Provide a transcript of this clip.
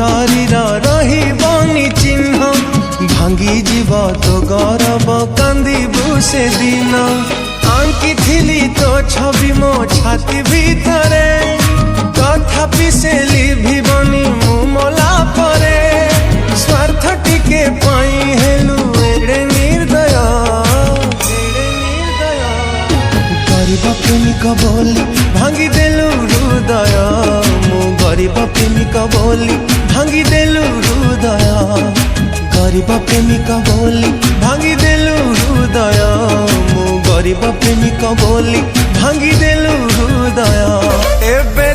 शरीर रही चिन्ह भांगी जीव तो गौरव कांदिबु से दिन आंकी थिली तो छवि मो छाती भीतरे तथापि से लिभिबनी मु मला परे स्वार्थ टिके पाई हेलु एड़े निर्दय गरीब प्रेमिक बोली भांगी देलु हृदय मु गरीब प्रेमिक बोली भांगी देलु हृदय गरीब प्रेमिक बोली भांगी देलु हृदय मु गरीब प्रेमिक बोली भांगी देलु हृदय एबे